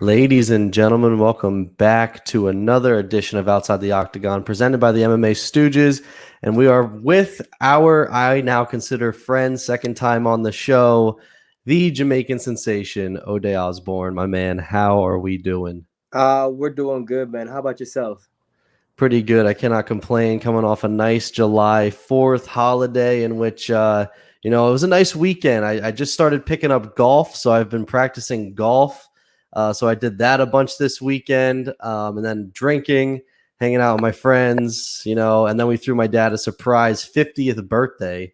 Ladies and gentlemen, welcome back to another edition of Outside the Octagon, presented by the MMA Stooges. And we are with our, I now consider friend, second time on the show, the Jamaican sensation, Ode Osbourne. My man, how are we doing? We're doing good, man. How about yourself? Pretty good. I cannot complain. Coming off a nice July 4th holiday in which, it was a nice weekend. I just started picking up golf, so I've been practicing golf. So I did that a bunch this weekend, and then drinking, hanging out with my friends, and then we threw my dad a surprise 50th birthday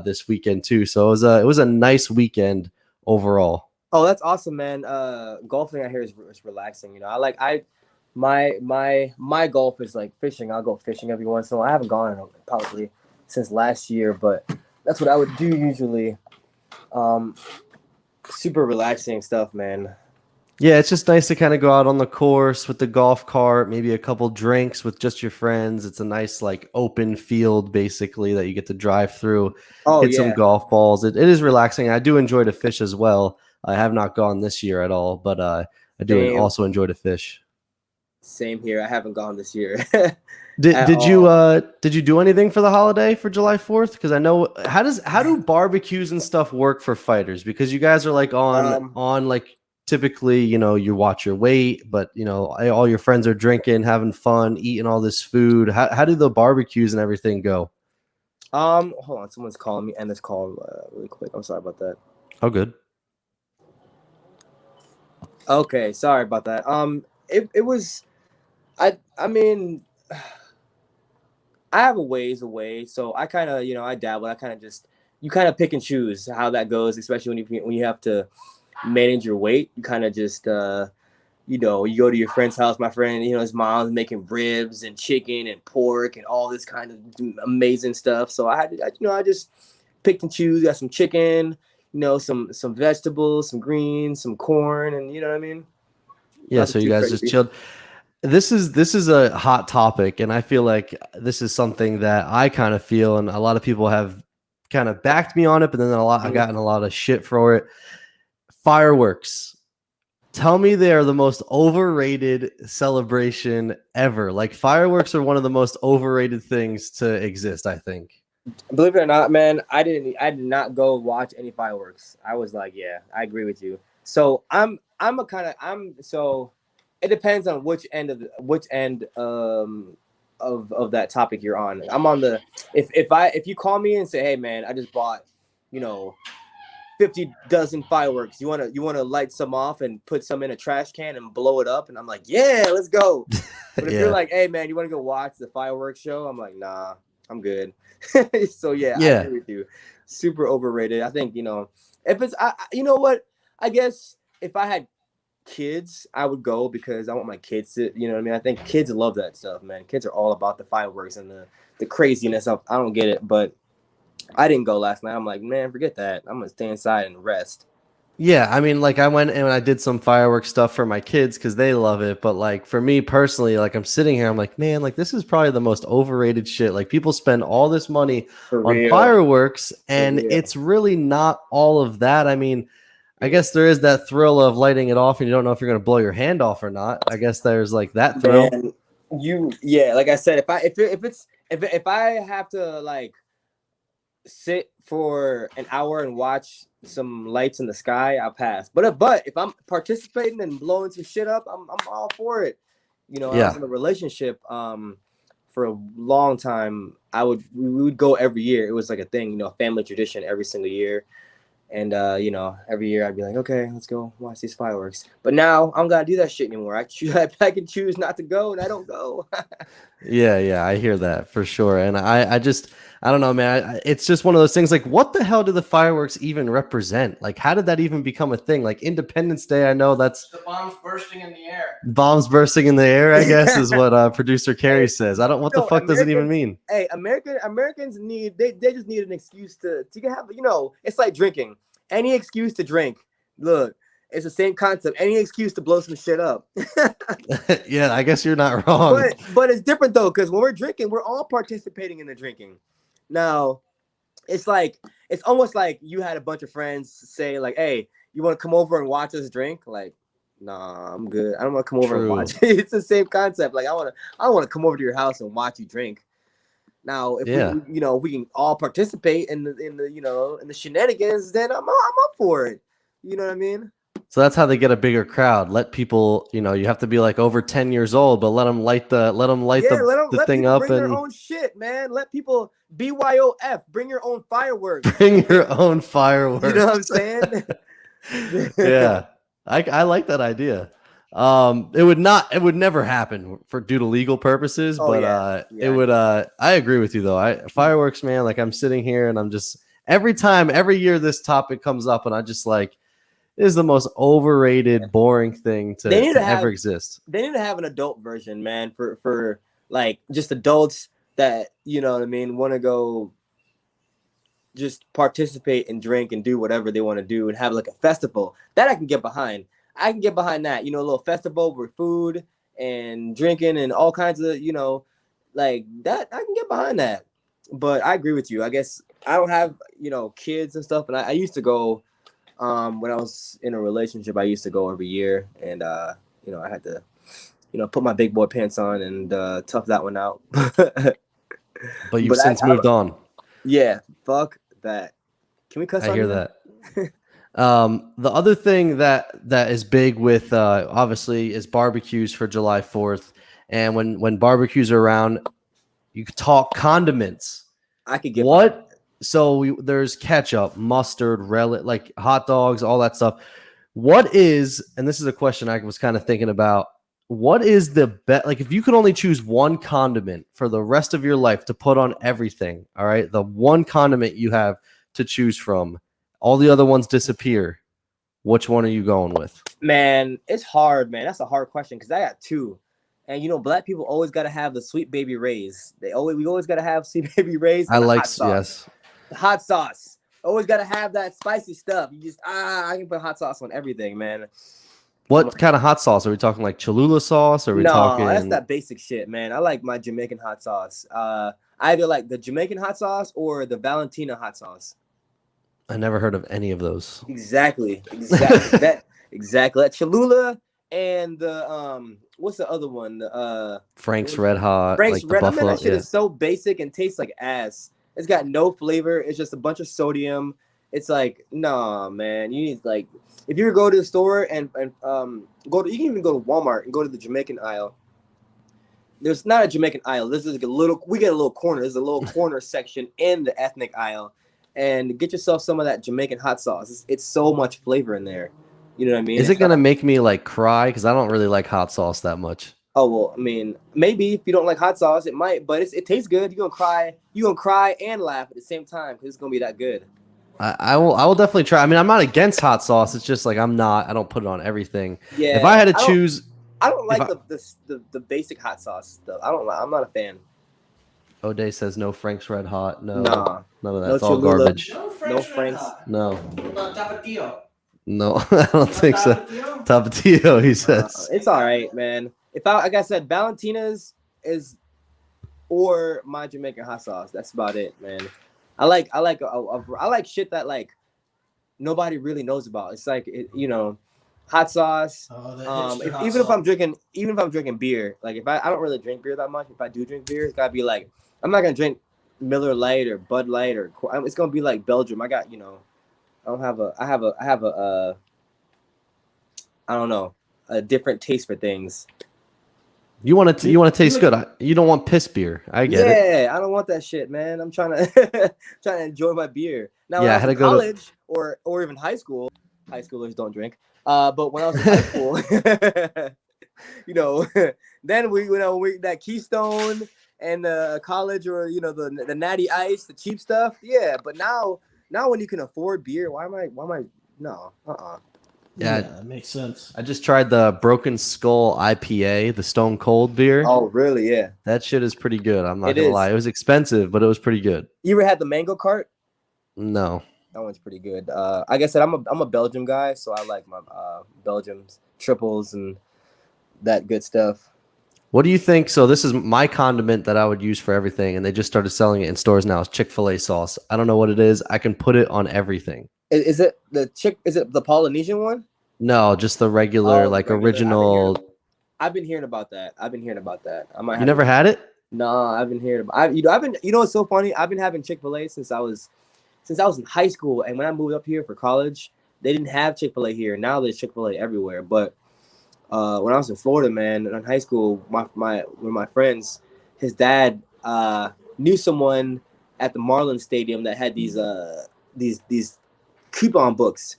this weekend too. So it was a nice weekend overall. Oh, that's awesome, man. Golfing I hear is relaxing. My golf is like fishing. I'll go fishing every once in a while. I haven't gone probably since last year, but that's what I would do usually. Super relaxing stuff, man. Yeah, it's just nice to kind of go out on the course with the golf cart, maybe a couple drinks with just your friends. It's a nice like open field basically that you get to drive through, hit some golf balls. It is relaxing. I do enjoy to fish as well. I have not gone this year at all, but I do also enjoy to fish. Same here. I haven't gone this year. Did you do anything for the holiday for July 4th? Because I know how do barbecues and stuff work for fighters? Because you guys are like on like typically, you watch your weight, but all your friends are drinking, having fun, eating all this food. How do the barbecues and everything go? Hold on, someone's calling me. End this call really quick. I'm sorry about that. Oh, good. Okay, sorry about that. It was, I mean, I have a ways away, so I kind of, I dabble. I kind of you kind of pick and choose how that goes, especially when you have to manage your weight. You kind of just you go to your friend's house. My friend, his mom's making ribs and chicken and pork and all this kind of amazing stuff. So I just picked and choose. Got some chicken, some vegetables, some greens, some corn, and you know what I mean. Yeah, so you guys just chilled. This is a hot topic, and I feel like this is something that I kind of feel, and a lot of people have kind of backed me on it, but then I've gotten a lot of shit for it. Fireworks. Tell me they are the most overrated celebration ever. Like, fireworks are one of the most overrated things to exist, I think. Believe it or not, man, I did not go watch any fireworks. I was like, yeah, I agree with you. So so it depends on which end of that topic you're on. I'm on the if you call me and say, hey man, I just bought 50 dozen fireworks. You wanna light some off and put some in a trash can and blow it up? And I'm like, yeah, let's go. But if you're like, hey man, you wanna go watch the fireworks show? I'm like, nah, I'm good. So yeah, I agree with you. Super overrated. I think if it's you know what? I guess if I had kids, I would go because I want my kids to, I think kids love that stuff, man. Kids are all about the fireworks and the craziness of. I don't get it, but I didn't go last night. I'm like, man, forget that. I'm gonna stay inside and rest. Yeah, I mean, like I went and I did some fireworks stuff for my kids because they love it. But like for me personally, like I'm sitting here, I'm like, man, like this is probably the most overrated shit. Like people spend all this money on fireworks, and it's really not all of that. I mean, I guess there is that thrill of lighting it off, and you don't know if you're gonna blow your hand off or not. I guess there's like that thrill. Man, like I said, if I have to like sit for an hour and watch some lights in the sky, I'll pass. But if I'm participating and blowing some shit up, I'm all for it. I was in a relationship for a long time. We would go every year. It was like a thing, a family tradition every single year. And you know, every year I'd be like, okay, let's go watch these fireworks. But now I don't gotta do that shit anymore. I can choose not to go, and I don't go. Yeah, I hear that for sure. And I don't know, man. It's just one of those things. Like, what the hell do the fireworks even represent? Like, how did that even become a thing? Like Independence Day, I know that's The bombs bursting in the air. bombs bursting in the air. I guess is what producer Carrie says. I don't. What the fuck does it even mean? Hey, Americans need they just need an excuse to have, you know, it's like drinking. Any excuse to drink. Look, it's the same concept. Any excuse to blow some shit up. Yeah, I guess you're not wrong. But it's different though, because when we're drinking, we're all participating in the drinking. Now, it's almost like you had a bunch of friends say like, "Hey, you want to come over and watch us drink?" Like, nah, I'm good. I don't want to come over and watch. It's the same concept. Like, I don't want to come over to your house and watch you drink. Now, if we, you know, we can all participate in the you know, in the shenanigans, then I'm up for it. You know what I mean? So that's how they get a bigger crowd. Let people, you know, you have to be like over 10 years old, but let them light the thing up bring their own shit, man. Let people BYOF, bring your own fireworks. Bring your own fireworks. You know what I'm saying? Yeah. I like that idea. It would never happen due to legal purposes, but it would I agree with you though. Fireworks, man, like I'm sitting here and I'm just every year this topic comes up and I just like it is the most overrated, boring thing to ever exist. They need to have an adult version, man, for like just adults that, you know what I mean, want to go just participate and drink and do whatever they want to do and have like a festival. That I can get behind. I can get behind that, you know, a little festival with food and drinking and all kinds of, you know, like that. I can get behind that. But I agree with you. I guess I don't have, you know, kids and stuff, and I used to go. When I was in a relationship, I used to go every year, and you know, I had to, you know, put my big boy pants on and tough that one out. But you've since moved on. Yeah, fuck that. Can we cuss? I hear that. The other thing that is big with obviously is barbecues for July 4th, and when barbecues are around, you could talk condiments. I could get what. So there's ketchup, mustard, like hot dogs, all that stuff. What is, and this is a question I was kind of thinking about, what is the best, like if you could only choose one condiment for the rest of your life to put on everything, all right, the one condiment you have to choose from, all the other ones disappear, which one are you going with? Man, it's hard, man. That's a hard question because I got two. And you know, black people always got to have the sweet baby rays. We always got to have sweet baby rays. I like, yes. Hot sauce. Always gotta have that spicy stuff. You just I can put hot sauce on everything, man. What kind of hot sauce? Are we talking like Cholula sauce? Or are we talking? No, that's that basic shit, man. I like my Jamaican hot sauce. Either like the Jamaican hot sauce or the Valentina hot sauce. I never heard of any of those. Exactly. That Cholula and the what's the other one? Frank's Red Hot. Frank's like Red Hot. That shit is so basic and tastes like ass. It's got no flavor. It's just a bunch of sodium. It's like, nah, man. You need like, if you go to the store and you can even go to Walmart and go to the Jamaican aisle. There's not a Jamaican aisle. This is like we get a little corner. There's a little corner section in the ethnic aisle, and get yourself some of that Jamaican hot sauce. It's so much flavor in there. You know what I mean? Is it gonna make me like cry? Because I don't really like hot sauce that much. Oh well, I mean, maybe if you don't like hot sauce, it might, but it tastes good. You're gonna cry and laugh at the same time because it's gonna be that good. I will definitely try. I mean, I'm not against hot sauce. It's just like I don't put it on everything. Yeah. If I had to choose, I don't like the basic hot sauce stuff. I'm not a fan. Ode says no Frank's Red Hot. No, nah, none of that. It's all garbage. No Frank's. No. Tapatio. No, I don't think so. Tapatio, he says. It's all right, man. Like I said, Valentina's is or my Jamaican hot sauce. That's about it, man. I like shit that like nobody really knows about. It's like you know, hot sauce. Even if I'm drinking beer, like if I don't really drink beer that much. If I do drink beer, it's gotta be like I'm not gonna drink Miller Lite or Bud Light or it's gonna be like Belgium. I got, you know, I have a I don't know, a different taste for things. You want to taste good. You don't want piss beer. I get it. Yeah, I don't want that shit, man. I'm trying to trying to enjoy my beer. Now, when Yeah, I I was had to in go to. college or even high school, high schoolers don't drink. But when I was in high school, you know, then we that Keystone and the college or the Natty Ice, the cheap stuff. Yeah, but now when you can afford beer, why am I no Yeah, that makes sense. I just tried the Broken Skull IPA, the Stone Cold beer. Oh, really? Yeah, That shit is pretty good. I'm not it gonna is. lie. It was expensive, but it was pretty good. You ever had the mango cart? No. That one's pretty good. Like I said, I'm a Belgium guy, so I like my Belgium's triples and that good stuff. What do you think? So this is my condiment that I would use for everything, and they just started selling it in stores now. It's Chick-fil-A sauce. I don't know what it is. I can put it on everything. Is it the Polynesian one? No, just the regular, Regular. original. I've been hearing about that. I might. You never had it? No, I've been hearing about. I've been. You know what's so funny? I've been having Chick-fil-A since I was in high school, and when I moved up here for college, they didn't have Chick-fil-A here. Now there's Chick-fil-A everywhere. But when I was in Florida, man, in high school, one of my friends, his dad knew someone at the Marlins Stadium that had these coupon books,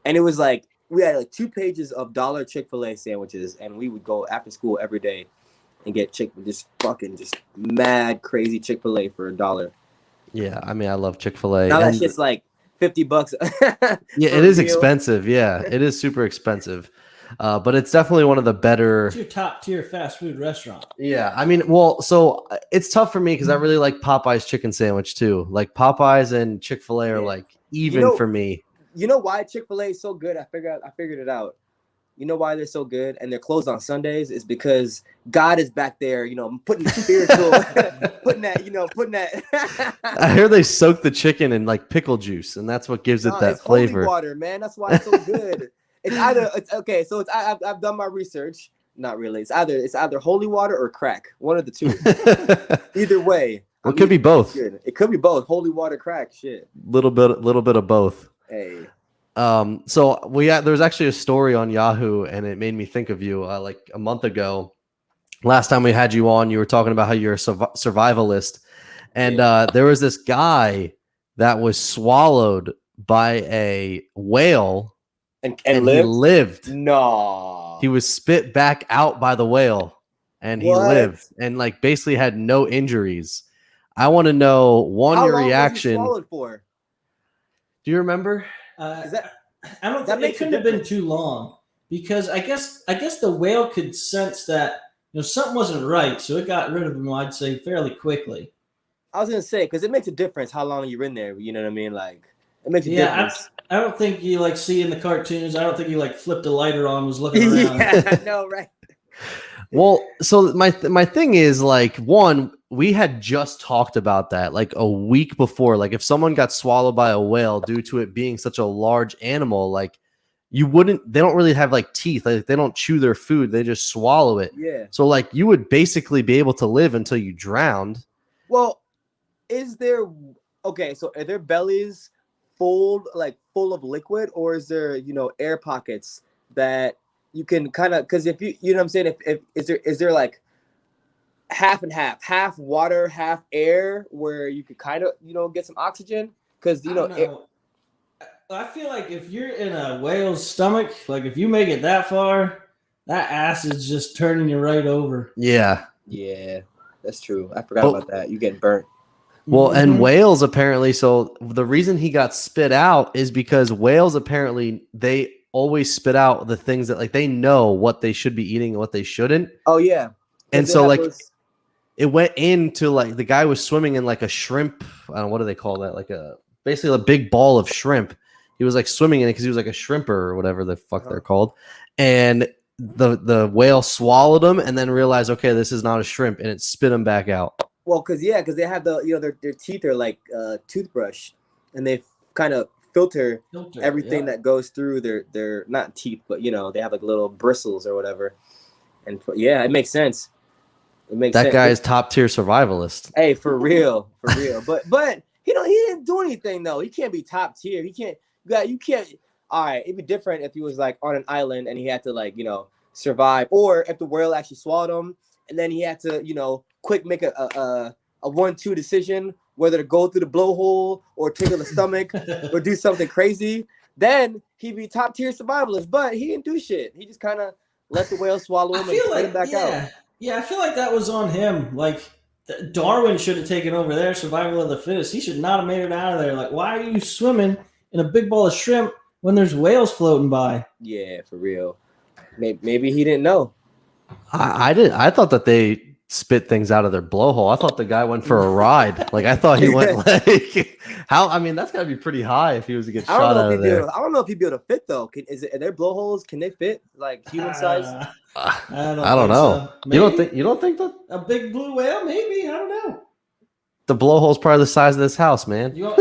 and it was like we had like 2 pages of dollar Chick-fil-A sandwiches, and we would go after school every day and get just mad crazy Chick-fil-A for $1. Yeah, I mean, I love Chick-fil-A. Now that shit's like $50. Yeah, it is expensive. Yeah, it is super expensive. But it's definitely one of the better. It's your top tier fast food restaurant. Yeah, I mean, well, so it's tough for me because I really like Popeye's chicken sandwich too. Like Popeye's and Chick-fil-A are like even for me. You know why Chick-fil-A is so good? I figured it out. You know why they're so good and they're closed on Sundays is because God is back there, putting spiritual, putting that. I hear they soak the chicken in like pickle juice, and that's what gives it that it's flavor. Holy water, man. That's why it's so good. It's okay. So I've done my research. Not really. It's either holy water or crack. One of the two. Either way. Well, it could be both. Good. It could be both. Holy water, crack. Shit. Little bit of both. Hey. So there's actually a story on Yahoo, and it made me think of you. Like a month ago, last time we had you on, you were talking about how you're a survivalist, and there was this guy that was swallowed by a whale, and he lived. No, he was spit back out by the whale, and he lived, and like basically had no injuries. I want to know your reaction. How long was he swallowed for? Do you remember? I don't think it couldn't have been too long because I guess the whale could sense that something wasn't right, so it got rid of him. I'd say fairly quickly. I was gonna say because it makes a difference how long you're in there. You know what I mean? Like it makes a difference. I don't think you like see in the cartoons. I don't think he like flipped a lighter on, was looking around. Yeah, I know, right? Well, so my thing is like one. We had just talked about that like a week before. Like if someone got swallowed by a whale due to it being such a large animal, like they don't really have like teeth. Like they don't chew their food. They just swallow it. Yeah. So like you would basically be able to live until you drowned. Well, so are their bellies full of liquid, or is there, air pockets that you can kind of, because if you know what I'm saying, if is there like half and half water, half air, where you could kind of, get some oxygen? Because, I feel like if you're in a whale's stomach, like if you make it that far, that acid's just turning you right over. Yeah. Yeah, that's true. I forgot about that. You getting burnt. Well, and whales apparently, so the reason he got spit out is because whales apparently, they always spit out the things that like they know what they should be eating and what they shouldn't. Oh, yeah. And so like it went into like the guy was swimming in like a shrimp. I don't know, what do they call that? Like basically a big ball of shrimp. He was like swimming in it because he was like a shrimper or whatever the fuck they're called. And the whale swallowed him and then realized, okay, this is not a shrimp, and it spit him back out. Well, because they have their teeth are like a toothbrush, and they kind of filter everything that goes through their not teeth, but they have like little bristles or whatever. And yeah, it makes sense. It makes sense. That guy is top tier survivalist. Hey, for real. But he didn't do anything though. He can't be top tier. You can't. All right, it'd be different if he was like on an island and he had to like survive, or if the whale actually swallowed him and then he had to, quick make a 1-2 decision whether to go through the blowhole or tickle the stomach or do something crazy, then he'd be top tier survivalist. But he didn't do shit. He just kind of let the whale swallow him and spit him back out. Yeah, I feel like that was on him. Like Darwin should have taken over there, survival of the fittest. He should not have made it out of there. Like, why are you swimming in a big bowl of shrimp when there's whales floating by? Yeah, for real. Maybe he didn't know. I didn't. I thought that they spit things out of their blowhole. I thought the guy went for a ride. Like I thought he went like how? I mean, that's got to be pretty high if he was to get shot out of there. I don't know if he'd be able to fit though. Are there blowholes? Can they fit like human size? I don't know. So. You don't think that a big blue whale? Maybe, I don't know. The blowhole's probably the size of this house, man. You want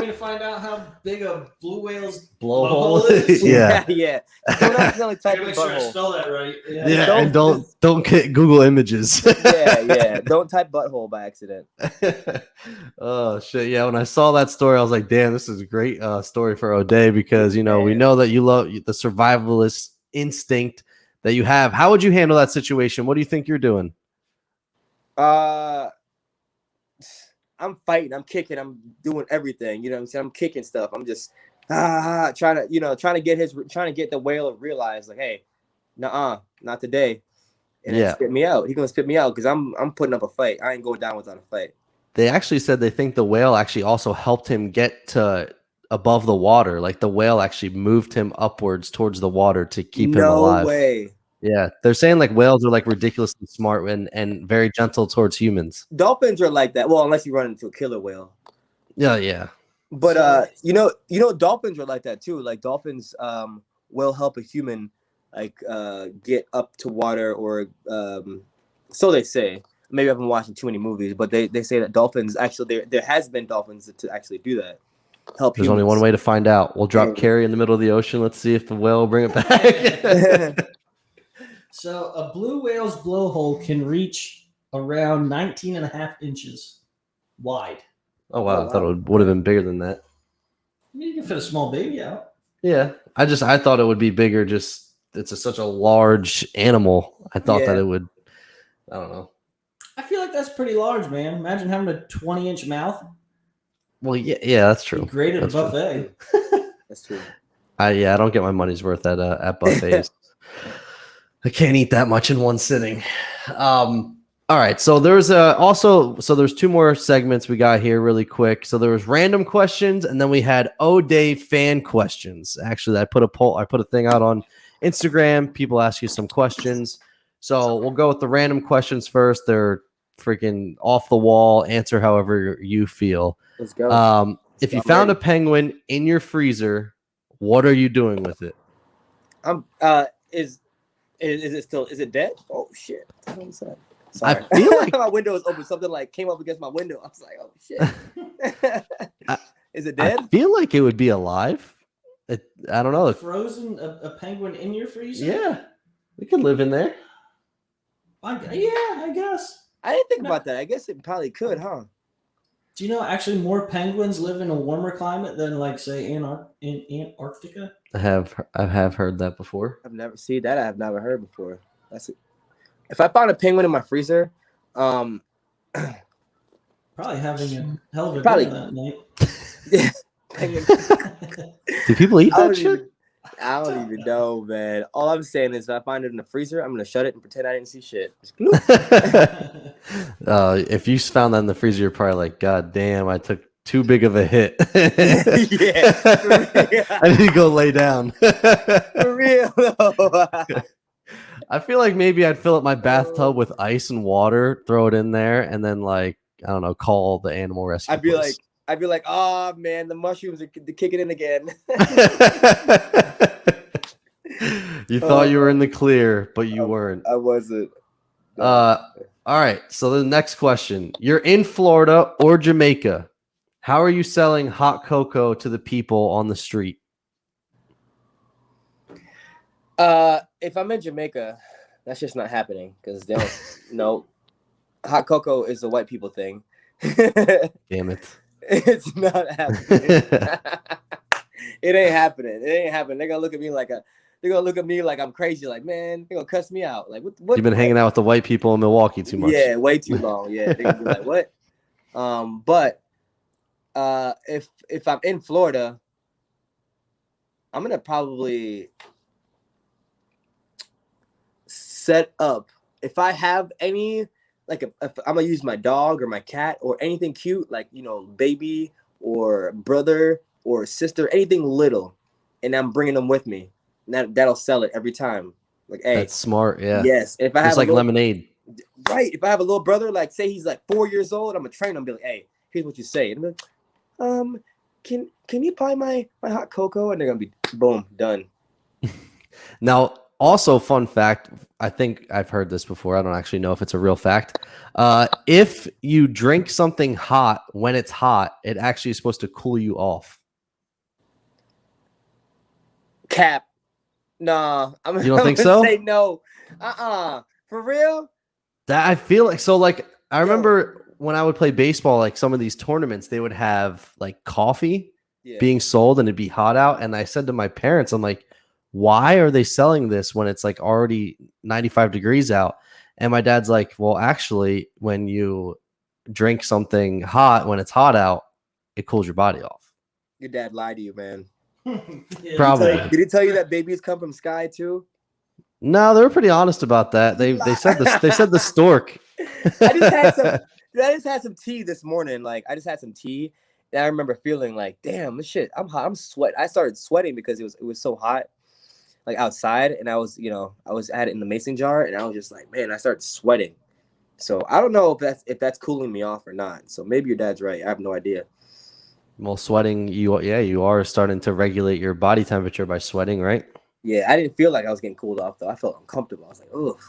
me to find out how big a blue whale's blowhole is? Yeah. Yeah. Don't type make sure I spell that right. Yeah, and don't get Google Images. yeah. Don't type butthole by accident. Oh shit! Yeah, when I saw that story, I was like, "Damn, this is a great story for Ode," because we know that you love the survivalist instinct that you have. How would you handle that situation? What do you think you're doing? I'm fighting, I'm kicking, I'm doing everything. You know what I'm saying? I'm kicking stuff. I'm just trying to get the whale to realize like, hey, not today. And then spit me out. He's gonna spit me out because I'm putting up a fight. I ain't going down without a fight. They actually said they think the whale actually also helped him get to above the water. Like the whale actually moved him upwards towards the water to keep him alive. No way. Yeah, they're saying like whales are like ridiculously smart and very gentle towards humans. Dolphins are like that. Well, unless you run into a killer whale. Yeah. But dolphins are like that too. Like dolphins will help a human like get up to water or so they say. Maybe I've been watching too many movies, but they say that dolphins actually there has been dolphins to actually do that. Help. There's only one way to find out. We'll drop Carrie in the middle of the ocean. Let's see if the whale will bring it back. So a blue whale's blowhole can reach around 19 and a half inches wide. Oh, wow. I thought it would have been bigger than that. I mean, you can fit a small baby out. Yeah. I thought it would be bigger. Just it's such a large animal. I thought that it would. I don't know. I feel like that's pretty large, man. Imagine having a 20-inch mouth. Well, yeah, that's true. Great at a buffet. That's true. I don't get my money's worth at buffets. I can't eat that much in one sitting. All right, so there's there's two more segments we got here really quick. So there was random questions, and then we had Ode fan questions. Actually, I put a thing out on Instagram. People ask you some questions. So we'll go with the random questions first. They're freaking off the wall. Answer however you feel. Let's go. If you found a penguin in your freezer, what are you doing with it? Is it dead? Oh shit! Sorry. I feel like my window was open. Something like came up against my window. I was like, oh shit. Is it dead? I feel like it would be alive. I don't know. Frozen a penguin in your freezer? Yeah, we could live in there. I guess. I didn't think about that. I guess it probably could, huh? Do you know actually more penguins live in a warmer climate than like say in Antarctica? I have heard that before. I've never seen that. I have never heard before. That's it. If I found a penguin in my freezer, probably having a hell of a dinner that night. Do people eat that shit? I don't even know, man. All I'm saying is if I find it in the freezer, I'm gonna shut it and pretend I didn't see shit. If you found that in the freezer, you're probably like, God damn, I took too big of a hit. Yeah. I need to go lay down. For real though. I feel like maybe I'd fill up my bathtub with ice and water, throw it in there, and then like, I don't know, call the animal rescue. I'd be like, oh man, the mushrooms are kicking in again. You thought you were in the clear, but you weren't. I wasn't. All right. So the next question: you're in Florida or Jamaica. How are you selling hot cocoa to the people on the street? If I'm in Jamaica, that's just not happening because they don't. No, hot cocoa is a white people thing. Damn it. It's not happening. It ain't happening. They're gonna look at me like they're gonna look at me like I'm crazy. Like, man, they're gonna cuss me out. Like, what? You've been hanging out with the white people in Milwaukee too much. Yeah, way too long. Yeah, they're gonna be like, what? But if I'm in Florida, I'm gonna probably set up. If I have any, like, if I'm gonna use my dog or my cat or anything cute, like, baby or brother or sister, anything little, and I'm bringing them with me. That'll sell it every time. Like, hey, That's smart. Yeah. yes. If I It's have like lemonade. right. If I have a little brother, like, say he's like 4 years old, I'm gonna train him and be like, hey, here's what you say. And I'm like, can you buy my hot cocoa? And they're gonna be boom, done. Now, also, fun fact, I think I've heard this before. I don't actually know if it's a real fact. If you drink something hot when it's hot, it actually is supposed to cool you off. Cap. Nah, You don't think so? Say no. For real? That I feel like so. Like I remember when I would play baseball, like some of these tournaments, they would have like coffee being sold, and it'd be hot out. And I said to my parents, I'm like, why are they selling this when it's like already 95 degrees out? And my dad's like, well, actually, when you drink something hot when it's hot out, it cools your body off. Your dad lied to you, man. Yeah. Probably. Did he tell you that babies come from sky too? No, they were pretty honest about that. They said this. They said the stork. I just had some tea this morning. Like, I just had some tea, and I remember feeling like, damn, this shit, I'm hot. I'm sweat. I started sweating because it was so hot, like outside, and I had it in the mason jar, and I was just like, man, I started sweating. So I don't know if that's cooling me off or not. So maybe your dad's right. I have no idea. Well, sweating, you are starting to regulate your body temperature by sweating, right? Yeah, I didn't feel like I was getting cooled off though. I felt uncomfortable. I was like, ugh.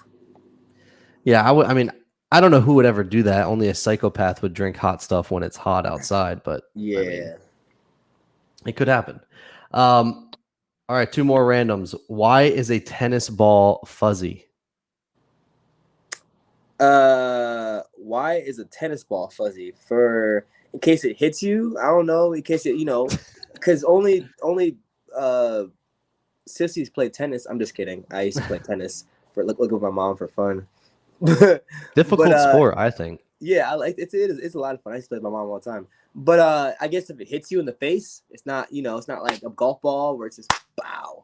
Yeah, I mean, I don't know who would ever do that. Only a psychopath would drink hot stuff when it's hot outside, but Yeah. I mean, it could happen. All right, 2 more randoms. Why is a tennis ball fuzzy? Why is a tennis ball fuzzy? In case it hits you? I don't know. In case it, because only sissies play tennis. I'm just kidding. I used to play tennis for look with my mom for fun. Difficult sport, I think. Yeah, I like it's a lot of fun. I used to play with my mom all the time. But I guess if it hits you in the face, it's not it's not like a golf ball where it's just bow,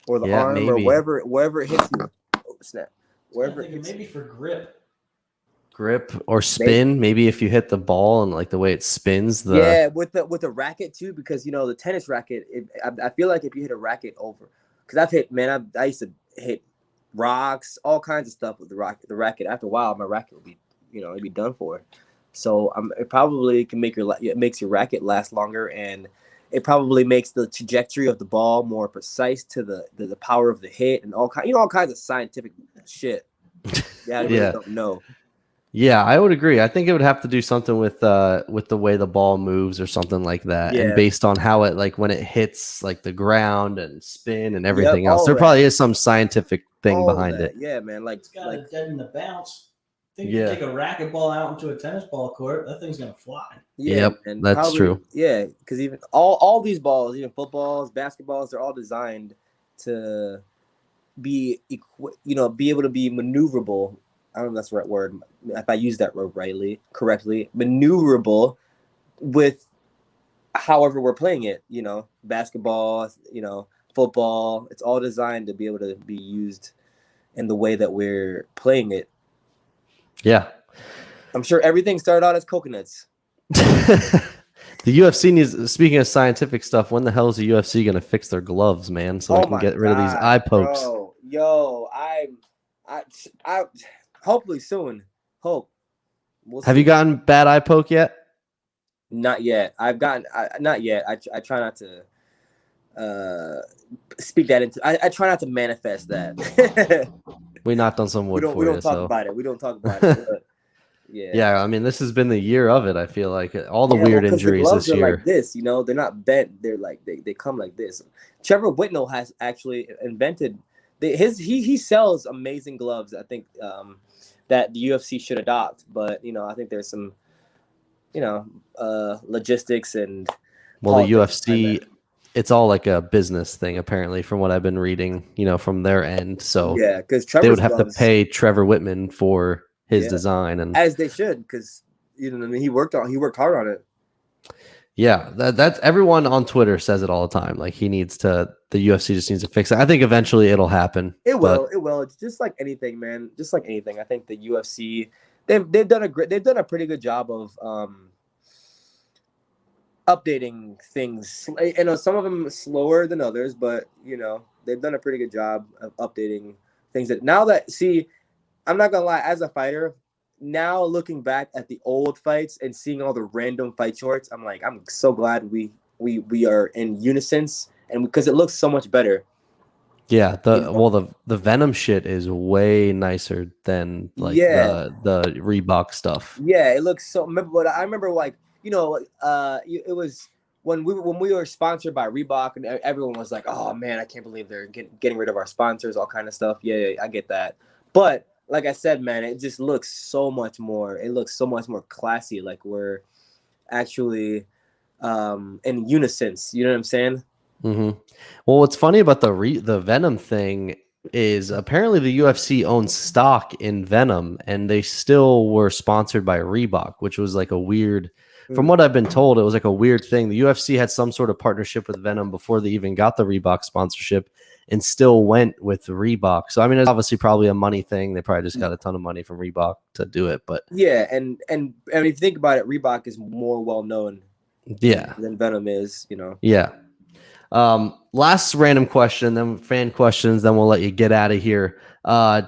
or the arm, maybe. or wherever it hits you. Oh snap! Wherever it hits Maybe for grip. Grip or spin, maybe if you hit the ball and like the way it spins. With the racket too, because the tennis racket. I feel like if you hit a racket over, because I've hit, man, I used to hit rocks, all kinds of stuff with the racket. After a while, my racket would be, it'd be done for. So it probably can it makes your racket last longer, and it probably makes the trajectory of the ball more precise to the power of the hit and all kinds of scientific shit. Yeah, I really don't know. Yeah, I would agree. I think it would have to do something with the way the ball moves or something like that, and based on how it like when it hits like the ground and spin and everything else. There probably is some scientific thing behind it. Yeah, man. Like it's got to deaden the bounce. I think if you take a racquetball out into a tennis ball court, that thing's gonna fly. Yeah, yep, that's true. Yeah, because even all these balls, even footballs, basketballs, they're all designed to be be able to be maneuverable. I don't know if that's the right word. If I use that word correctly, maneuverable with however we're playing it, basketball, football, it's all designed to be able to be used in the way that we're playing it. Yeah. I'm sure everything started out as coconuts. The UFC needs, speaking of scientific stuff, when the hell is the UFC going to fix their gloves, man? So they can get rid of these eye pokes. Bro. Yo, I hopefully soon. We'll Have you gotten bad eye poke yet? Not yet. Not yet. I try not to speak that into. I try not to manifest that. We knocked on some wood for you. We don't talk about it. We don't talk about it. But yeah. Yeah, I mean, this has been the year of it. I feel like all the weird injuries this year. Like this, they're not bent. They're like they come like this. Trevor Whitnell has actually invented. He sells amazing gloves. I think that the UFC should adopt, but I think there's some logistics and the UFC it's all like a business thing, apparently, from what I've been reading, from their end. So Yeah, because they would Trevor's have to gloves, pay Trevor Whitman for his Yeah. design, and as they should, because I mean, he worked hard on it. yeah, that's everyone on Twitter says it all the time. Like the UFC just needs to fix it. I think eventually it'll happen. It but will. It's just like anything, man. Just like anything. I think the UFC they've done a pretty good job of updating things. Some of them slower than others, but they've done a pretty good job of updating things. I'm not gonna lie, as a fighter, now looking back at the old fights and seeing all the random fight shorts, I'm like, I'm so glad we are in unison, and because it looks so much better. Yeah, the Venom shit is way nicer than the Reebok stuff. Yeah, it looks so. I remember like it was when we were sponsored by Reebok, and everyone was like, "Oh man, I can't believe they're getting rid of our sponsors," all kind of stuff. Yeah, I get that. But like I said, man, it just looks so much more. It looks so much more classy. Like we're actually in unison. You know what I'm saying? Mm-hmm. Well, what's funny about the Venom thing is apparently the UFC owns stock in Venom, and they still were sponsored by Reebok, which was like a weird. From what I've been told, it was like a weird thing. The UFC had some sort of partnership with Venom before they even got the Reebok sponsorship, and still went with Reebok. So I mean, it's obviously probably a money thing. They probably just got a ton of money from Reebok to do it. But yeah, and if you think about it, Reebok is more well known. Yeah, than Venom is. Yeah. Last random question, then fan questions, then we'll let you get out of here.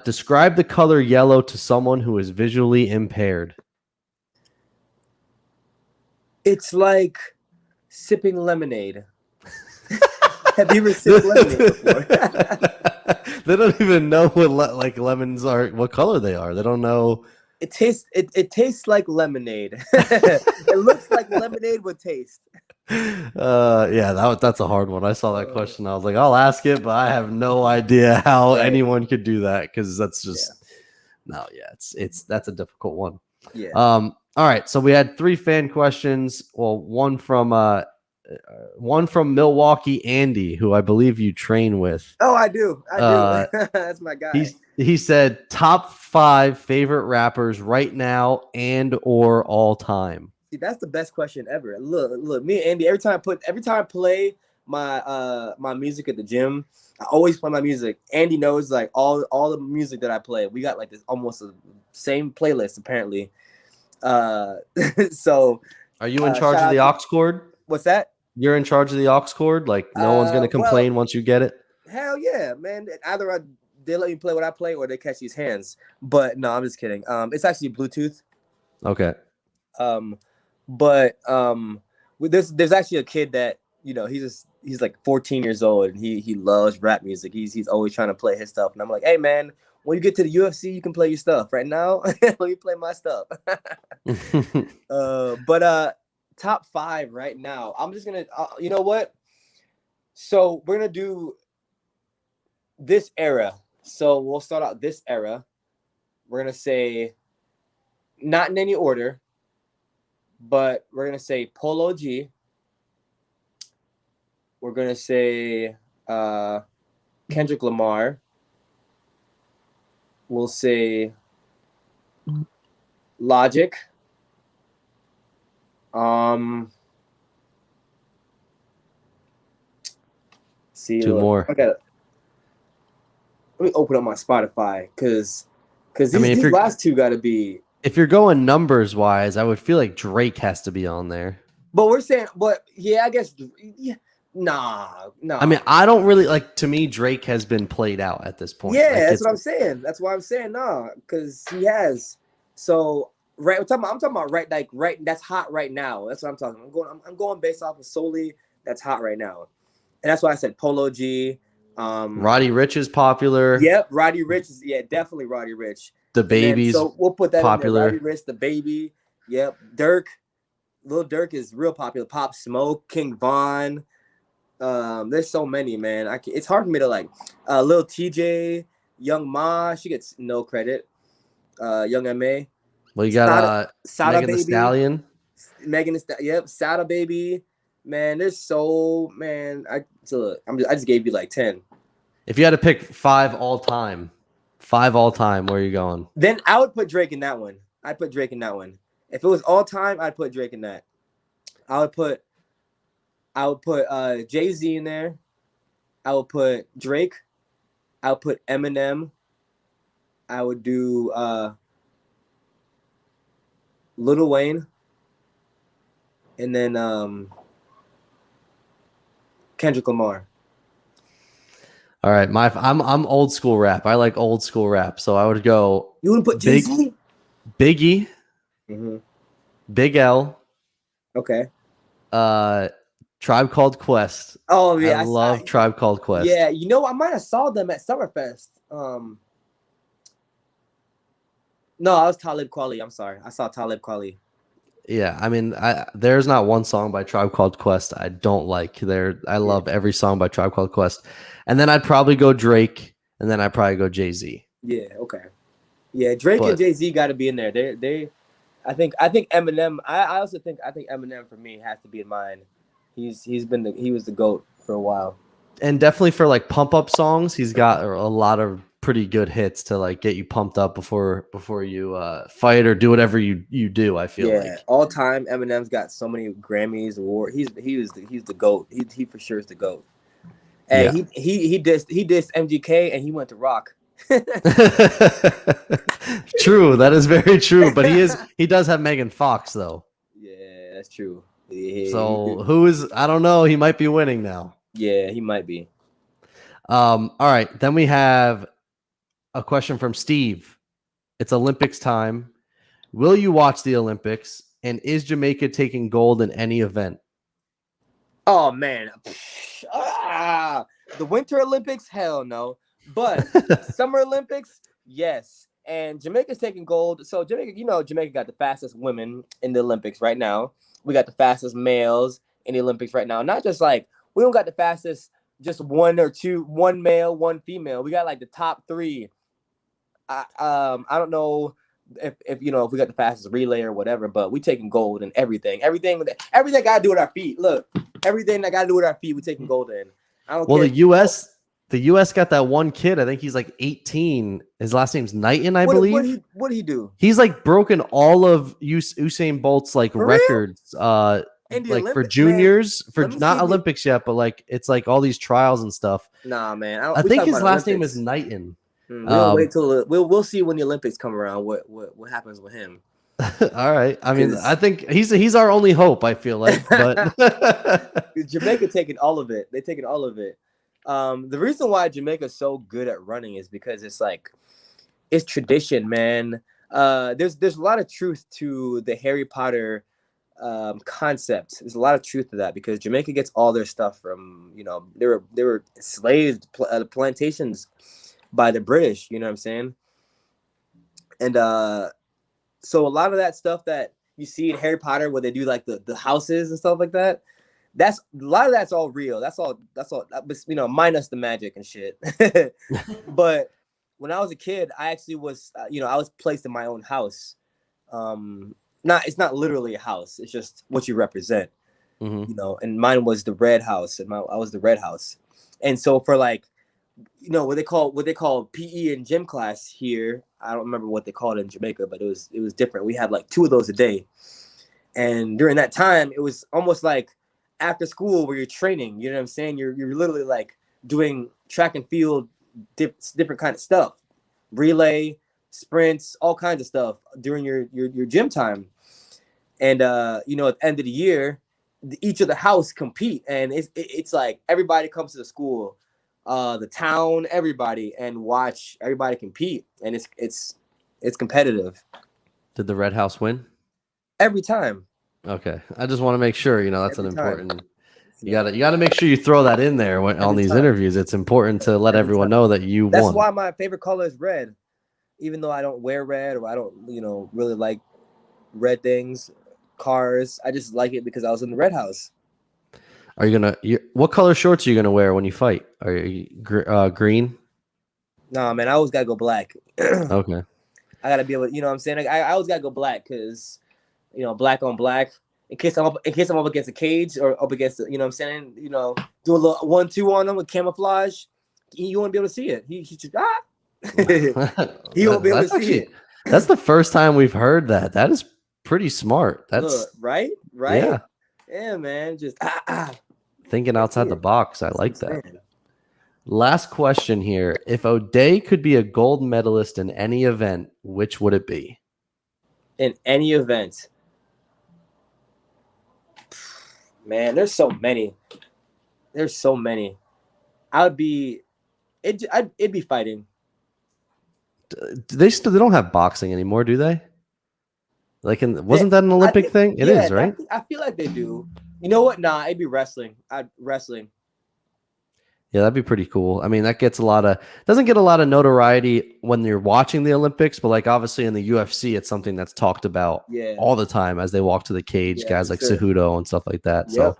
Describe the color yellow to someone who is visually impaired. It's like sipping lemonade. Have you ever sipped lemonade before? They don't even know what lemons are, what color they are. They don't know. It tastes like lemonade. It looks like lemonade would taste. Yeah, that's a hard one. I saw that question. I was like, I'll ask it, but I have no idea how anyone could do that, because that's just that's a difficult one. Yeah. All right, so we had 3 fan questions. Well, one from Milwaukee, Andy, who I believe you train with. Oh, I do. That's my guy. He said top 5 favorite rappers right now and or all time. See, that's the best question ever. Look, me and Andy, every time I play my my music at the gym, I always play my music. Andy knows like all the music that I play. We got like this almost the same playlist apparently. So are you in charge of the aux cord? What's that? You're in charge of the aux cord? Like no one's gonna complain once you get it? Hell yeah, man. Either they let me play what I play or they catch these hands. But no, I'm just kidding. It's actually Bluetooth. Okay. But there's actually a kid that he's like 14 years old and he loves rap music. He's always trying to play his stuff, and I'm like, hey man, when you get to the UFC, you can play your stuff. Right now, let me play my stuff. But top 5 right now. I'm just gonna, you know what? So we're gonna do this era. So we'll start out this era. We're gonna say, not in any order, but we're gonna say Polo G. We're gonna say Kendrick Lamar. We'll say Logic. See, 2 more. Let me open up my Spotify because these last 2 got to be. If you're going numbers wise, I would feel like Drake has to be on there. But we're saying, I guess, yeah. Nah. I mean, I don't really like. To me, Drake has been played out at this point. Yeah, that's what I'm saying. That's why I'm saying because he has. So I'm talking about right. That's hot right now. That's what I'm talking. I'm going based off of solely that's hot right now, and that's why I said Polo G. Roddy Ricch is popular. Yep, Roddy Ricch is definitely Roddy Ricch. The Baby's so we'll put that popular. In there. Roddy Ricch, the Baby. Yep, Dirk. Lil Durk is real popular. Pop Smoke, King Von. There's so many, man. It's hard for me to like. Lil TJ, Young Ma, she gets no credit. Young MA. Well, you got Sada Megan Baby. Thee Stallion. Megan Thee Stallion. Yep, Sada Baby. Man, there's so man. I just gave you like 10. If you had to pick 5 all time, where are you going? Then I would put Drake in that one. I'd put Drake in that one. If it was all time, I'd put Drake in that. I would put Jay-Z in there. I would put Drake. I would put Eminem. I would do Lil Wayne. And then Kendrick Lamar. All right, I'm old school rap. I like old school rap, so I would go. You wouldn't put Jay-Z? Biggie, Mm-hmm. Big L, Okay. Tribe Called Quest. Oh yeah, I love Tribe Called Quest. Yeah, you know, I might have saw them at Summerfest. No, I was Talib Kweli. I'm sorry, I saw Talib Kweli. Yeah, I mean, there's not one song by Tribe Called Quest I don't like. I love every song by Tribe Called Quest, and then I'd probably go Drake, and then I'd probably go Jay-Z. Yeah, okay. Yeah, Drake and Jay-Z got to be in there. I think Eminem. I think Eminem for me has to be in mine. He was the GOAT for a while. And definitely for like pump up songs, he's got a lot of pretty good hits to like get you pumped up before you fight or do whatever you do. I feel like all time Eminem's got so many Grammys awards. He's the GOAT. He for sure is the GOAT. And yeah. he dissed MGK and he went to rock. True, that is very true. But he does have Megan Fox though. Yeah, that's true. Yeah, so who is? I don't know. He might be winning now. Yeah, he might be. All right, then we have a question from Steve. It's Olympics time. Will you watch the Olympics? And is Jamaica taking gold in any event? Oh man, the Winter Olympics, hell no. But Summer Olympics, yes. And Jamaica's taking gold. So Jamaica got the fastest women in the Olympics right now. We got the fastest males in the Olympics right now. Not just like we don't got the fastest, just one male, one female. We got like the top 3. I don't know if we got the fastest relay or whatever, but we taking gold in everything. Everything got to do with our feet. Look, everything that got to do with our feet, we taking gold in. I don't care. The U.S. got that one kid. I think he's like 18. His last name's Knighton, I believe. What did he do? He's like broken all of Usain Bolt's like records. Like Olympics, for juniors, for not Olympics yet, but like it's like all these trials and stuff. Nah, man. I think his last name is Knighton. We'll wait till we'll see when the Olympics come around. What happens with him? All right. I mean, I think he's our only hope. I feel like, but Jamaica taking all of it. They taking all of it. The reason why Jamaica's so good at running is because it's tradition, man. There's a lot of truth to the Harry Potter concept. There's a lot of truth to that because Jamaica gets all their stuff from, they were enslaved plantations by the British, you know what I'm saying? And so a lot of that stuff that you see in Harry Potter where they do like the houses and stuff like that, a lot of that's all real. That's all, minus the magic and shit. But when I was a kid, I actually was, I was placed in my own house. It's not literally a house. It's just what you represent, and mine was the red house and I was the red house. And so for like, what they call PE and gym class here. I don't remember what they called it in Jamaica, but it was different. We had like 2 of those a day. And during that time, it was almost like after school where you're training, you know what I'm saying? You're literally like doing track and field, different kind of stuff, relay, sprints, all kinds of stuff during your gym time. And at the end of the year, each of the house compete, and it's like everybody comes to the school, the town, everybody, and watch everybody compete, and it's competitive. Did the Red House win? Every time. Okay, I just want to make sure. That's an important. You gotta make sure you throw that in there on these interviews. It's important to let everyone know that you won. That's why my favorite color is red, even though I don't wear red or I don't really like red things, cars. I just like it because I was in the Red House. Are you what color shorts are you gonna wear when you fight? Are you green? Nah, man, I always gotta go black. Okay. I gotta be able to, what I'm saying? I always gotta go black because, black on black, in case I'm up against a cage or up against, you know what I'm saying? You know, do a little 1-2 on him with camouflage. You won't be able to see it. He just he won't be able to see it. That's the first time we've heard that. That is pretty smart. That's Look, right? Yeah. Yeah, man. Just thinking outside the box. I like that. Last question here. If Ode could be a gold medalist in any event, which would it be? In any event. Man, there's so many. It'd be fighting. They don't have boxing anymore, do they? Wasn't that an Olympic thing? It is, right? I feel like they do. You know what? Nah, it'd be wrestling. Wrestling. Yeah, that'd be pretty cool. I mean, that doesn't get a lot of notoriety when you're watching the Olympics, but like obviously in the UFC, it's something that's talked about all the time as they walk to the cage, guys like Cejudo and stuff like that. Yep.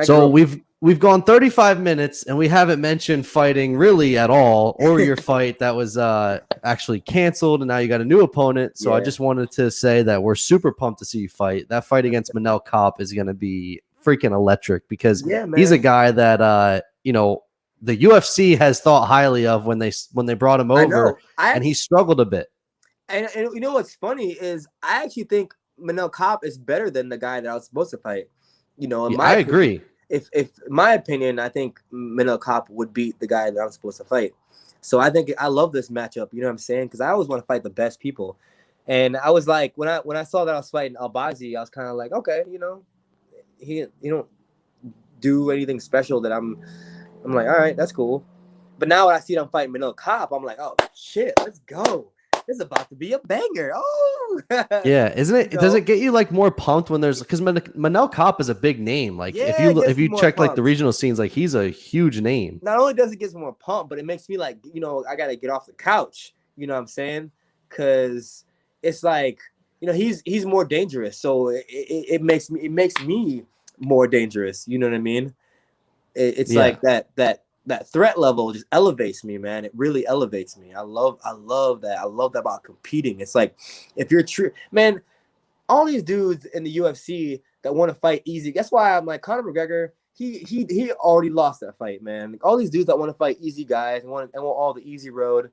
So we've gone 35 minutes and we haven't mentioned fighting really at all, or your fight that was actually canceled and now you got a new opponent. So I just wanted to say that we're super pumped to see you fight. That fight against Manel Kopp is going to be freaking electric because he's a guy that the UFC has thought highly of when they brought him over, and he struggled a bit. And you know what's funny is I actually think Manel Kopp is better than the guy that I was supposed to fight. You know, I agree. If my opinion, I think Manel Kopp would beat the guy that I'm supposed to fight. So I think I love this matchup. You know what I'm saying? Because I always want to fight the best people. And I was like, when I saw that I was fighting Albazi, I was kind of like, okay, you know, he don't do anything special that I'm like, all right, that's cool. But now when I see them fighting Manel Kopp, I'm like, oh shit, let's go. This is about to be a banger. Oh yeah, isn't it? Does it get you like more pumped when there's because Manel Kopp is a big name. Like if you check like the regional scenes, like he's a huge name. Not only does it get more pumped, but it makes me like, you know, I gotta get off the couch. You know what I'm saying? Because it's like, you know, he's more dangerous. So it makes me more dangerous. You know what I mean? It's like that threat level just elevates me, man. It really elevates me. I love that. I love that about competing. It's like if you're true, man, all these dudes in the UFC that want to fight easy. That's why I'm like Conor McGregor. He already lost that fight, man. Like, all these dudes that want to fight easy guys and want all the easy road.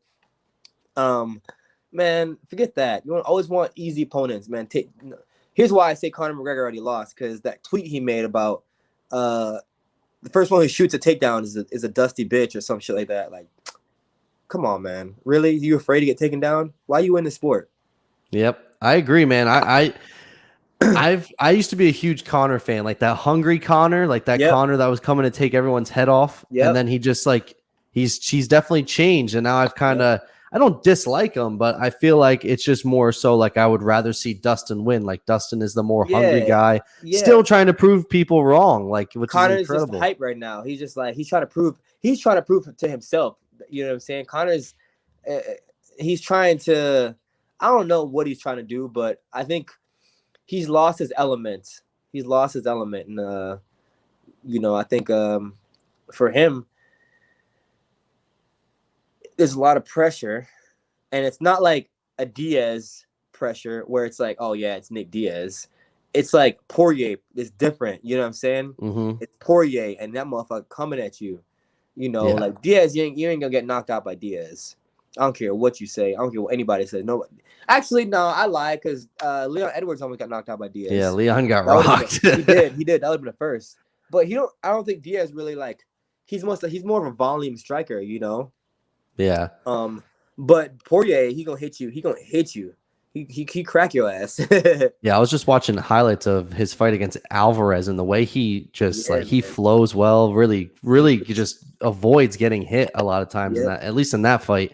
Man, forget that. You always want easy opponents, man. Here's why I say Conor McGregor already lost, because that tweet he made about the first one who shoots a takedown is a dusty bitch or some shit like that. Like, come on, man. Really? You afraid to get taken down? Why you in the sport? Yep, I agree, man. I used to be a huge Conor fan, like that hungry Conor, like that Conor that was coming to take everyone's head off, and then he just like he's definitely changed, and now I've kind of I don't dislike him, but I feel like it's just more so like I would rather see Dustin win. Like Dustin is the more hungry guy, still trying to prove people wrong. Like which Connor's is incredible. Just hype right now. He's just like he's trying to prove it to himself. You know what I'm saying? Connor's he's trying to. I don't know what he's trying to do, but I think he's lost his element. And you know, I think for him, there's a lot of pressure, and it's not like a Diaz pressure where it's like, oh yeah, it's Nick Diaz. It's like Poirier is different. You know what I'm saying? Mm-hmm. It's Poirier and that motherfucker coming at you. You know, like Diaz, you ain't gonna get knocked out by Diaz. I don't care what you say. I don't care what anybody says. No, actually, no, I lie because Leon Edwards almost got knocked out by Diaz. Yeah, Leon got rocked. He did. That would have been the first. But I don't think Diaz really like. He's more of a volume striker, you know. Yeah. But Poirier, he gonna hit you. He crack your ass. Yeah, I was just watching highlights of his fight against Alvarez, and the way he just he flows well, really just avoids getting hit a lot of times. In that, at least in that fight,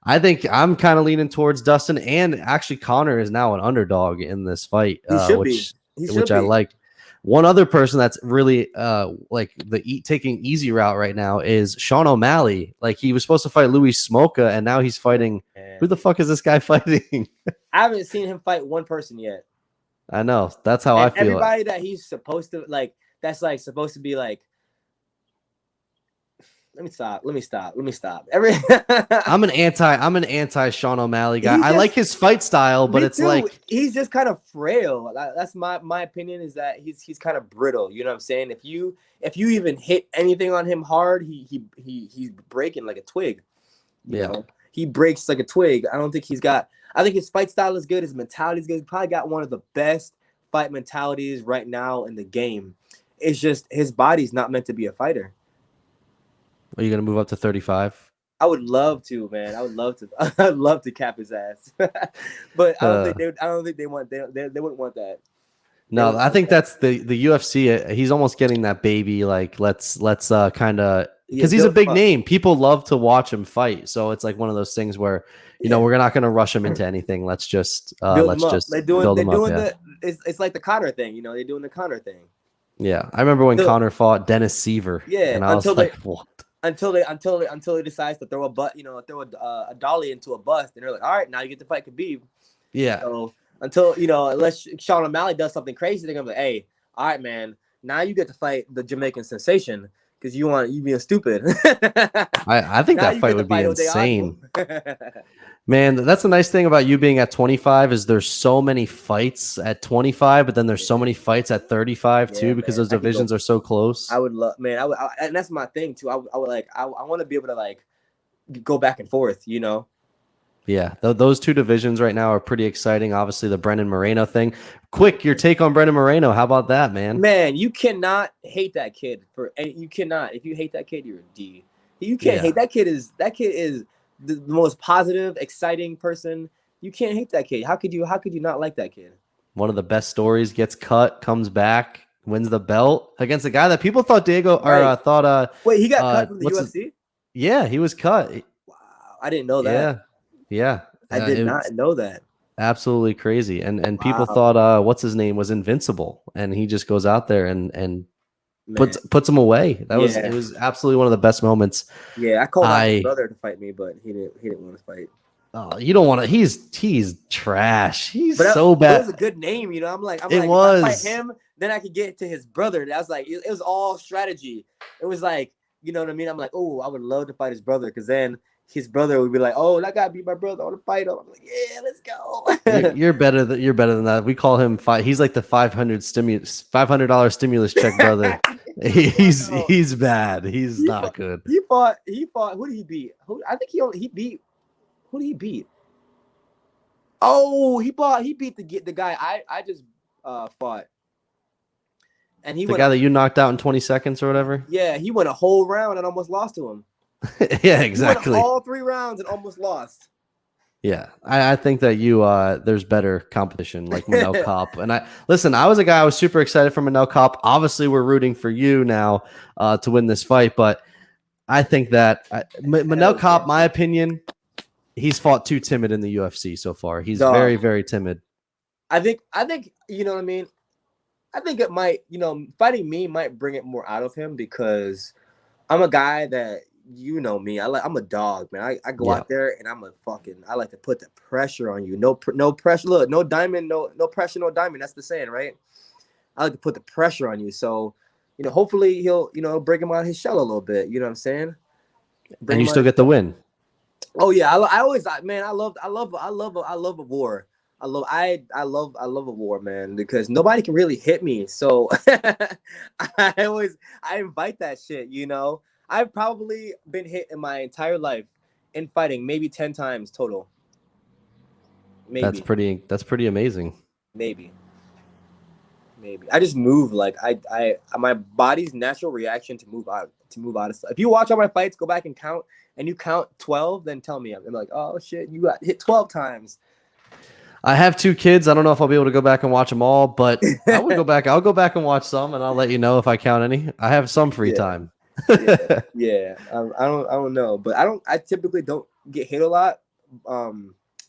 I think I'm kind of leaning towards Dustin, and actually Conor is now an underdog in this fight, which I like. One other person that's really like taking easy route right now is Sean O'Malley. Like he was supposed to fight Louis Smolka, and now he's fighting. Who the fuck is this guy fighting? I haven't seen him fight one person yet. I know. That's how I feel. Everybody that he's supposed to like, that's like supposed to be like Let me stop. Every I'm an anti Sean O'Malley guy. He I just- like his fight style, but Me it's too. like he's just kind of frail. That's my opinion, is that he's kind of brittle. You know what I'm saying? If you even hit anything on him hard, he's breaking like a twig. You know? He breaks like a twig. I don't think he's got. I think his fight style is good. His mentality is good. He's probably got one of the best fight mentalities right now in the game. It's just his body's not meant to be a fighter. Are you gonna move up to 35? I would love to, man. I would love to. I'd love to cap his ass, but I don't think they want. They wouldn't want that. No, I think that's the UFC. He's almost getting that baby. Like let's kind of, because he's a big name. People love to watch him fight. So it's like one of those things where we're not going to rush him into anything. Let's just build him up. It's like the Conor thing. You know, they're doing the Conor thing. Yeah, I remember when Conor fought Dennis Seaver. Yeah, and I was like, what? Until he decides to throw a dolly into a bus, and they're like, all right, now you get to fight Khabib. Yeah. So until unless Sean O'Malley does something crazy, they're gonna be like, hey, all right, man, now you get to fight the Jamaican sensation because you being stupid. I think that fight would be insane. Man, that's the nice thing about you being at 25 is there's so many fights at 25, but then there's so many fights at 35 too, because those divisions are so close. I would love, man. And that's my thing too. I want to be able to like go back and forth, you know. Yeah, those two divisions right now are pretty exciting. Obviously, the Brendan Moreno thing. Quick, your take on Brendan Moreno? How about that, man? Man, you cannot hate that kid you cannot. If you hate that kid, you're a D. You can't hate that kid. Is the most positive, exciting person. You can't hate that kid. How could you not like that kid? One of the best stories, gets cut, comes back, wins the belt against a guy that people thought he got cut from the UFC? Yeah, he was cut. Wow, I didn't know that. Yeah. I did not know that. Absolutely crazy. And people thought what's his name was invincible, and he just goes out there and puts him away. It was absolutely one of the best moments. Yeah, I called out my brother to fight me, but he didn't want to fight. Oh, you don't want to. He's trash. He's so bad. It was a good name, you know. I'm like, if I fight him, then I could get to his brother. That was like, it was all strategy. It was like, you know what I mean. I'm like, oh, I would love to fight his brother, because then his brother would be like, oh, that gotta be my brother. I want to fight him. I'm like, yeah, let's go. You're better than that. We call him he's like the $500 stimulus check brother. He's bad. He's not good. He fought. Who did he beat? I think he beat. Who did he beat? Oh, he beat the guy I just fought. And the guy that you knocked out in 20 seconds or whatever. Yeah, he went a whole round and almost lost to him. Yeah, exactly. He went all 3 rounds and almost lost. Yeah, I think that there's better competition like Manel Kopp. And I was a guy I was super excited for Manel Kopp. Obviously, we're rooting for you now to win this fight, but I think that Manel Kopp, my opinion, he's fought too timid in the UFC so far. He's very, very timid. I think you know what I mean. I think it might, fighting me might bring it more out of him, because I'm a guy that, you know me, I'm a dog, man. I go out there and I like to put the pressure on you. No pressure. Look, no diamond, no pressure, no diamond. That's the saying, right? I like to put the pressure on you. So, hopefully he'll, break him out of his shell a little bit. You know what I'm saying? And you still get the win. Oh yeah, I always, man, I love a war. I love a war, man, because nobody can really hit me. So I invite that shit, I've probably been hit in my entire life in fighting, maybe 10 times total. Maybe. That's pretty amazing. Maybe. I just move like my body's natural reaction to move out of stuff. If you watch all my fights, go back and count, and you count 12, then tell me. I'm like, oh shit, you got hit 12 times. I have 2 kids. I don't know if I'll be able to go back and watch them all, but I would go back. I'll go back and watch some, and I'll let you know if I count any. I have some free time. Yeah. I don't know, but I typically don't get hit a lot.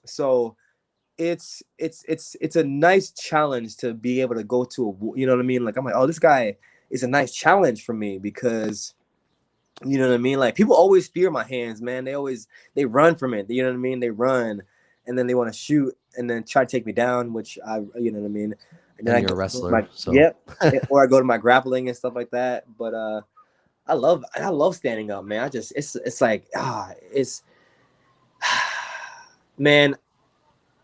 So it's a nice challenge to be able to go to you know what I mean? Like, I'm like, oh, this guy is a nice challenge for me, because you know what I mean? Like, people always fear my hands, man. They run from it. You know what I mean? They run, and then they want to shoot and then try to take me down, which you know what I mean? And then you're a wrestler. Yep. Or I go to my grappling and stuff like that. But I love standing up, man. It's like it's man,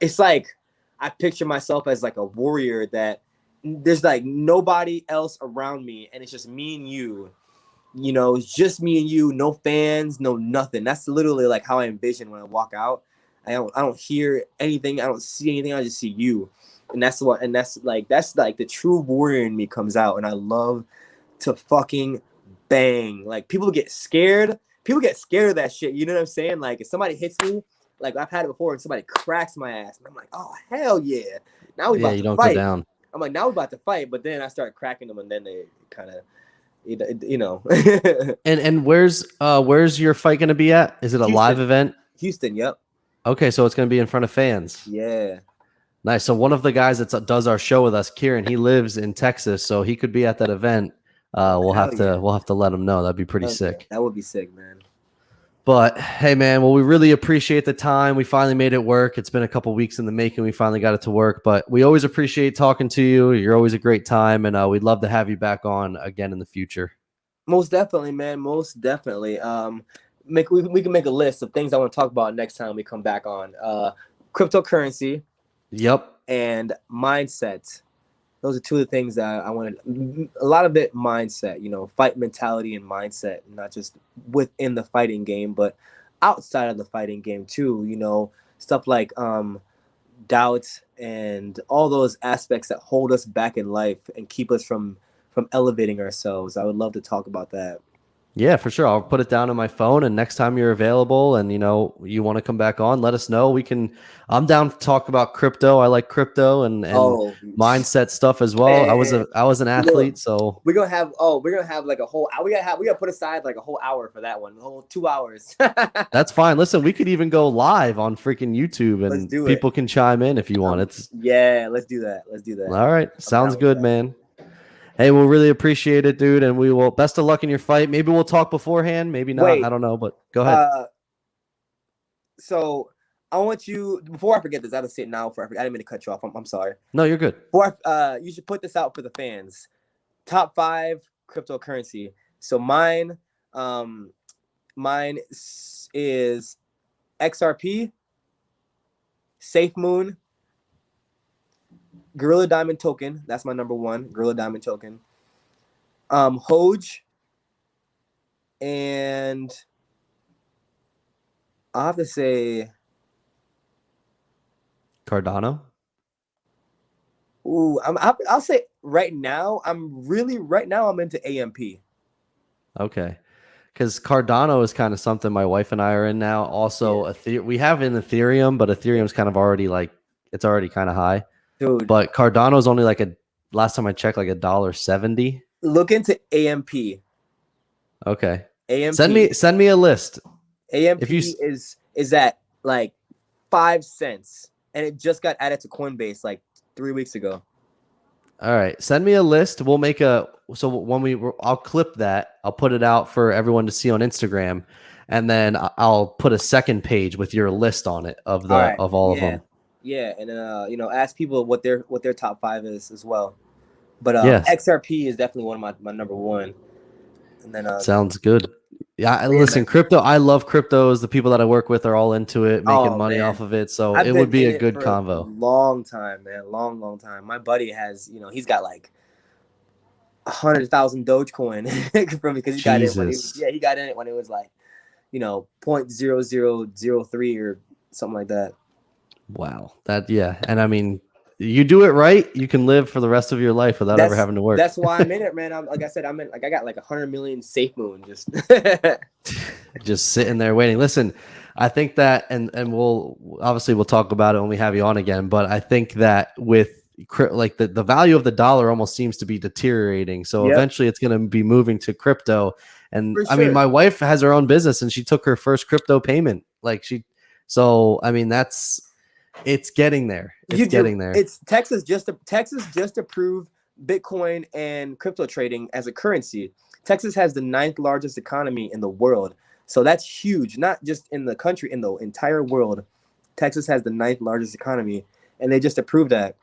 it's like I picture myself as like a warrior that there's like nobody else around me, and it's just me and you. You know, it's just me and you, no fans, no nothing. That's literally like how I envision when I walk out. I don't hear anything, I don't see anything, I just see you. And that's like the true warrior in me comes out, and I love to fucking bang. Like people get scared. People get scared of that shit. You know what I'm saying? Like if somebody hits me, like I've had it before, and somebody cracks my ass, and I'm like, oh hell yeah. Now we about you to don't fight. go down. I'm like, now we're about to fight, but then I start cracking them, and then they kind of, you know. And where's your fight going to be at? Is it a Houston. live event? Houston, yep. Okay, so it's going to be in front of fans. Yeah. Nice. So one of the guys that does our show with us, Kieran, he lives in Texas, so he could be at that event. We'll have to let him know. That'd be pretty sick. That would be sick, man. But hey, man, well, we really appreciate the time. We finally made it work. It's been a couple weeks in the making. We finally got it to work, but we always appreciate talking to you. You're always a great time, and we'd love to have you back on again in the future. Most definitely, man. Most definitely. We can make a list of things I want to talk about next time we come back on. Cryptocurrency. Yep. And mindset. Those are two of the things that I wanted. A lot of it mindset, you know, fight mentality and mindset, not just within the fighting game, but outside of the fighting game too. You know, stuff like doubt and all those aspects that hold us back in life and keep us from elevating ourselves. I would love to talk about that. Yeah, for sure. I'll put it down on my phone, and next time you're available and you want to come back on, let us know. I'm down to talk about crypto. I like crypto and mindset stuff as well. Hey, I was an athlete, so we're gonna have like a whole we gotta put aside like a whole hour for that one, the whole 2 hours. that's fine. Listen, we could even go live on freaking YouTube, and people can chime in if you want. Let's do that. All right. Sounds good, man. Hey, we'll really appreciate it, dude, and we will. Best of luck in your fight. Maybe we'll talk beforehand. Maybe not. I don't know, but go ahead. So I want you, before I forget this, I have to say it now. I didn't mean to cut you off. I'm sorry. No, you're good. You should put this out for the fans. Top 5 cryptocurrency. So mine is XRP, SafeMoon, Gorilla Diamond Token. That's my number 1. Gorilla Diamond Token. Hoj. And I'll have to say Cardano. Ooh, I'll say right now I'm into AMP. Okay. Because Cardano is kind of something my wife and I are in now. Also, we have in Ethereum, but Ethereum's kind of already it's already kind of high. Dude, but Cardano is only last time I checked, like $1.70. Look into AMP. Okay. AMP. Send me a list. AMP is at like 5 cents, and it just got added to Coinbase like 3 weeks ago. All right, send me a list. We'll make I'll clip that. I'll put it out for everyone to see on Instagram, and then I'll put a second page with your list on it of all of them. Yeah, and ask people what their top 5 is as well. But yes. XRP is definitely one of my number 1. And then sounds good. Yeah, listen, crypto. I love cryptos. The people that I work with are all into it, making money off of it. So it would be a good convo. Long time, man. Long time. My buddy has, he's got like 100,000 Dogecoin from because he got in it when it was like, 0.0003 or something like that. Wow. And I mean, you do it right, you can live for the rest of your life without ever having to work. That's why I'm in it, man. Like I said, I got like 100 million SafeMoon just sitting there waiting. Listen, I think that, and we'll talk about it when we have you on again. But I think that with like the value of the dollar almost seems to be deteriorating. So eventually, it's going to be moving to crypto. And I mean, my wife has her own business, and she took her first crypto payment. So I mean, it's getting there. It's Texas just approved Bitcoin and crypto trading as a currency. Texas has the 9th largest economy in the world. So that's huge, not just in the country, in the entire world. Texas has the 9th largest economy, and they just approved that.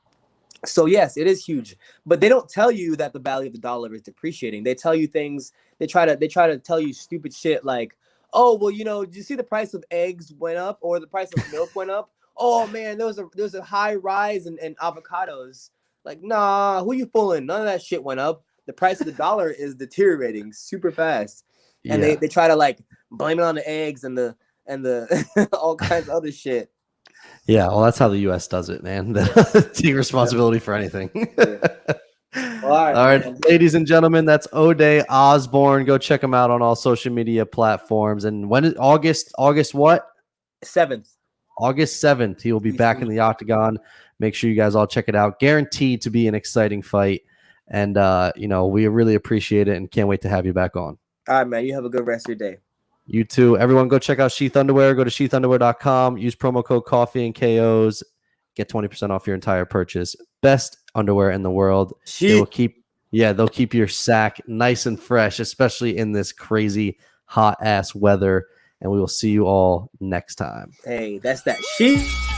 So yes, it is huge, but they don't tell you that the value of the dollar is depreciating. They tell you things. They try to tell you stupid shit like, oh well, did you see the price of eggs went up or the price of milk went up? Oh man, there's a high rise in avocados. Like, nah, who you fooling? None of that shit went up. The price of the dollar is deteriorating super fast, and they try to like blame it on the eggs and the all kinds of other shit. Yeah, well, that's how the U.S. does it, man. Take responsibility for anything. All right, ladies and gentlemen, that's Ode Osbourne. Go check him out on all social media platforms. And when is August what? 7th. August 7th. He will be back in the octagon. Make sure you guys all check it out. Guaranteed to be an exciting fight. And, we really appreciate it and can't wait to have you back on. All right, man. You have a good rest of your day. You too. Everyone go check out Sheath Underwear. Go to sheathunderwear.com. Use promo code Coffee and KOs. Get 20% off your entire purchase. Best underwear in the world. They'll keep your sack nice and fresh, especially in this crazy hot ass weather. And we will see you all next time. Hey, that's that sheath.